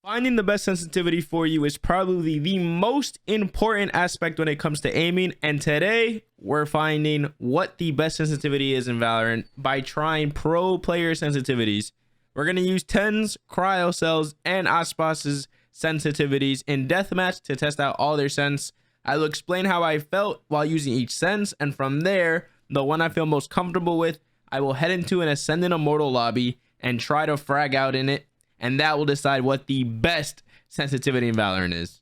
Finding the best sensitivity for you is probably the most important aspect when it comes to aiming, and today we're finding what the best sensitivity is in Valorant by trying pro player sensitivities. We're going to use TENS, cryo cells, and Aspas's sensitivities in deathmatch to test out all their sense. I will explain how I felt while using each sense, and from there, the one I feel most comfortable with, I will head into an Ascendant Immortal lobby and try to frag out in it, and that will decide what the best sensitivity in Valorant is.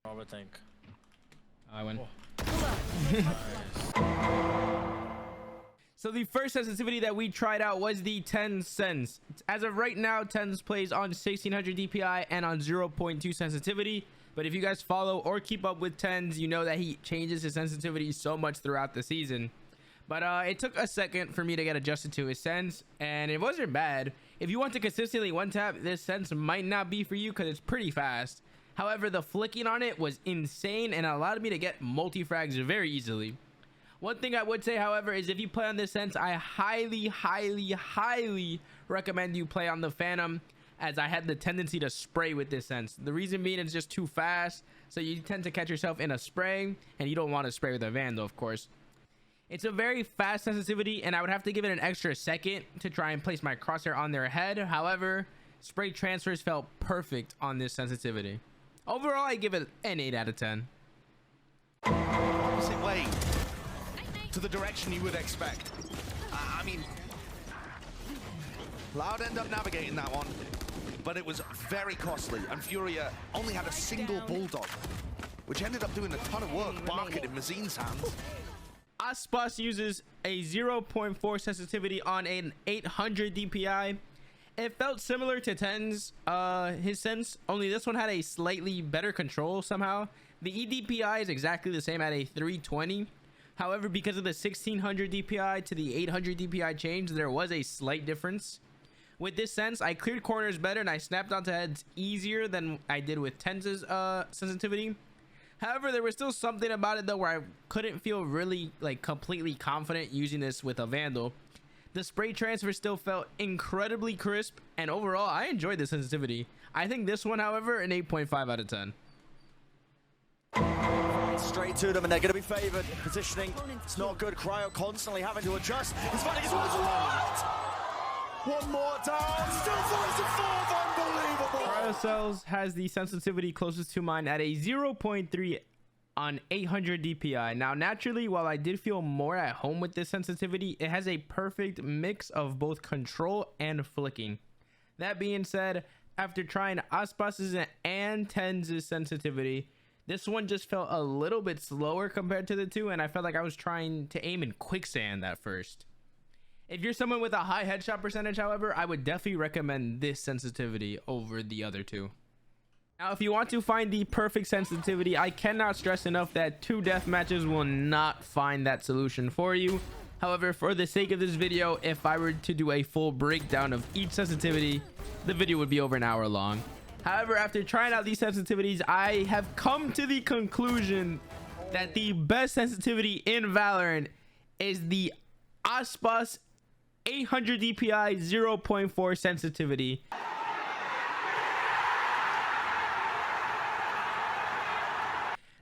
I would think. I win. So the first sensitivity that we tried out was the TENS sense. As of right now, TENS plays on 1600 DPI and on 0.2 sensitivity. But if you guys follow or keep up with TENS, you know that he changes his sensitivity so much throughout the season. But it took a second for me to get adjusted to his sense, and it wasn't bad. If you want to consistently one tap, this sense might not be for you because it's pretty fast. However, the flicking on it was insane and allowed me to get multi-frags very easily. One thing I would say, however, is if you play on this sense, I highly recommend you play on the Phantom, as I had the tendency to spray with this sense. The reason being, it's just too fast, so you tend to catch yourself in a spray, and you don't want to spray with a Vandal, of course. It's a very fast sensitivity, and I would have to give it an extra second to try and place my crosshair on their head. However, spray transfers felt perfect on this sensitivity. Overall, I give it an 8 out of 10. Opposite way to the direction you would expect. I mean, Loud ended up navigating that one, but it was very costly, and Furia only had a single Bulldog, which ended up doing a ton of work barking in Mazine's hands. Aspas uses a 0.4 sensitivity on an 800 DPI. It felt similar to TENS, his sense, only this one had a slightly better control somehow. The EDPI is exactly the same at a 320. However, because of the 1600 DPI to the 800 DPI change, there was a slight difference. With this sense, I cleared corners better and I snapped onto heads easier than I did with TENS's sensitivity. However, there was still something about it though where I couldn't feel really completely confident using this with a Vandal. The spray transfer still felt incredibly crisp, and overall I enjoyed the sensitivity. I think this one, however, an 8.5 out of 10. Straight to them, and they're going to be favored. Positioning, it's not good. Cryo constantly having to adjust. He's finding his one more down, still finds a fourth. Unbelievable. Cryo cells has the sensitivity closest to mine at a 0.3 on 800 DPI. Now, naturally, while I did feel more at home with this sensitivity, it has a perfect mix of both control and flicking. That being said, after trying Aspas's and TENS' sensitivity, this one just felt a little bit slower compared to the two, and I felt like I was trying to aim in quicksand at first. If you're someone with a high headshot percentage, however, I would definitely recommend this sensitivity over the other two. Now, if you want to find the perfect sensitivity, I cannot stress enough that 2 death matches will not find that solution for you. However, for the sake of this video, if I were to do a full breakdown of each sensitivity, the video would be over an hour long. However, after trying out these sensitivities, I have come to the conclusion that the best sensitivity in Valorant is the Aspas 800 DPI 0.4 sensitivity.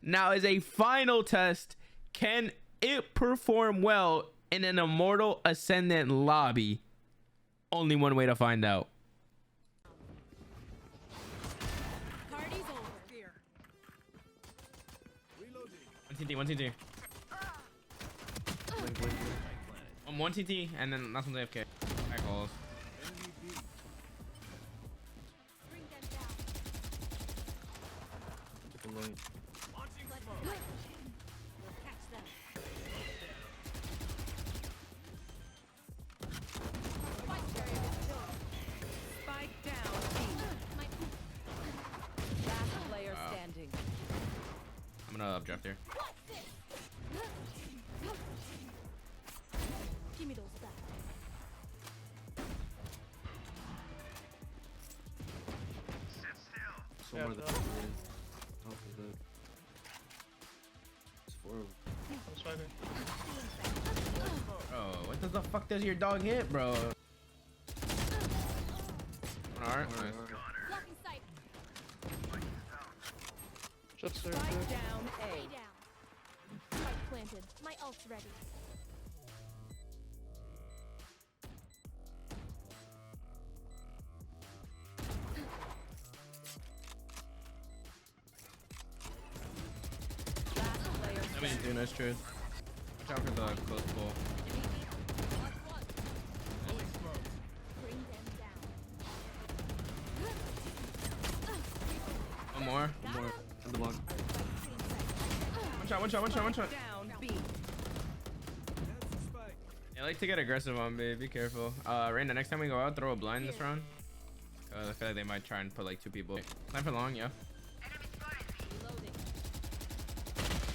Now, as a final test, can it perform well in an Immortal Ascendant lobby? Only one way to find out. Party's over. One TT. One TT, and then last one's AFK. I calls. Bring them down. We'll catch them. Spike down. Last player standing. I'm gonna updraft here. Give me those back. Somewhere the top of the it's 4 of them. Bro, what the fuck does your dog hit, bro? Alright, nice. Blocking sight. Upstairs. Spike Bridge. down Stay A. down. Spike planted. My ult's ready. Last player I mean, do nice trade. Watch out for the close pull. Bring them down. One more. One more. On the block. One shot, one shot, one shot, one shot. down B. I like to get aggressive on B. Be careful. Raina, next time we go out, throw a blind this round. I feel like they might try and put like 2 people. Time for long, yeah. Reloading.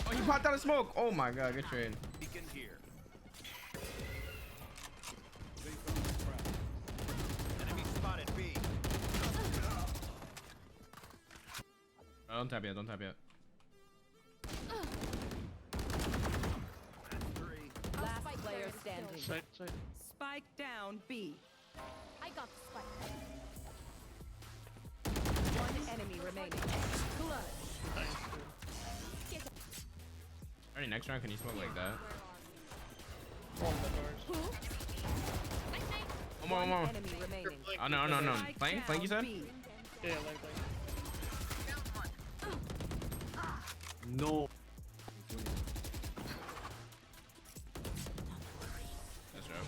Oh, he popped out of smoke. Oh my god, good trade. Beacon here. Enemy spotted B. Oh, don't tap yet, don't tap yet. Last Spike player carrier standing. still. Side, side. Spike down B. I got the spike. One enemy remaining. Clutch. Alright, next round, can you smoke like that? On the doors. One more, one more. Enemy remaining. Oh, no, no, no. Spike Flank, flank, you down said? B. Yeah, like. No. That's right.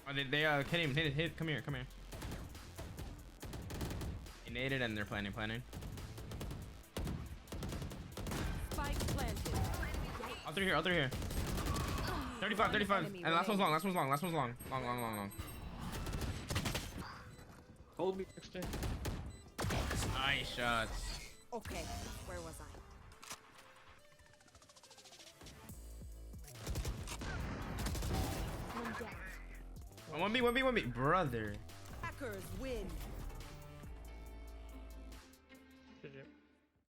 Oh, they hit him, hit, come here, come here. They naded and they're planning. Spike planted. All through here. 35. enemy And last one's long. remaining. Long. Hold me. 16. Nice shots. Okay, where was I? One down. 1B. Brother. Hackers win. GG.